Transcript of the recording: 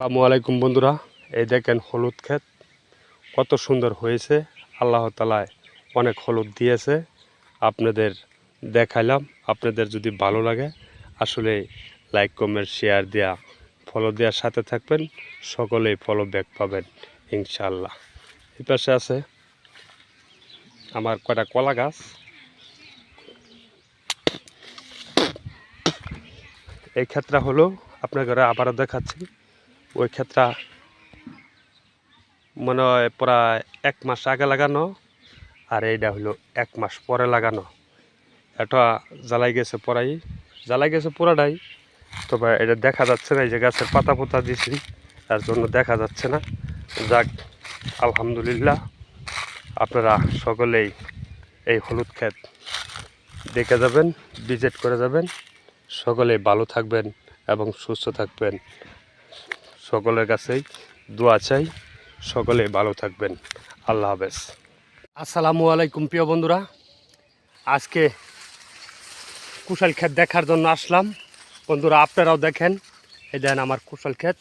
আসসালামু আলাইকুম বন্ধুরা, এই দেখেন হলুদ ক্ষেত কত সুন্দর হয়েছে। আল্লাহ তাআলা অনেক হলুদ দিয়েছে, আপনাদের দেখাইলাম। আপনাদের যদি ভালো লাগে আসলে লাইক কমেন্ট শেয়ার দেয়া ফলো দেওয়ার সাথে থাকবেন, সকলেই ফলো ব্যাক পাবেন ইনশাআল্লাহ। এই পাশে আছে আমার কয়টা কলা গাছ। এই ক্ষেতটা হলো আপনাদের আবারও দেখাচ্ছি, ওই ক্ষেতটা মনে হয় প্রায় 1 মাস আগে লাগানো, আর এইটা হলো 1 মাস পরে লাগানো। এটা জ্বালাই গেছে পুরাটাই, তবে এটা দেখা যাচ্ছে না। এই যে গাছের পাতা পোতা দিছি, তার জন্য দেখা যাচ্ছে না। যাক, আলহামদুলিল্লাহ। আপনারা সকলেই এই হলুদ ক্ষেত দেখে যাবেন, ভিজিট করে যাবেন। সকলেই ভালো থাকবেন এবং সুস্থ থাকবেন। সকলের কাছেই দোয়া চাই, সকলেই ভালো থাকবেন। আল্লাহ হাফেজ। আসসালামু আলাইকুম প্রিয় বন্ধুরা, আজকে কুশল ক্ষেত দেখার জন্য আসলাম। বন্ধুরা আপনারাও দেখেন, এই দেন আমার কুশল ক্ষেত।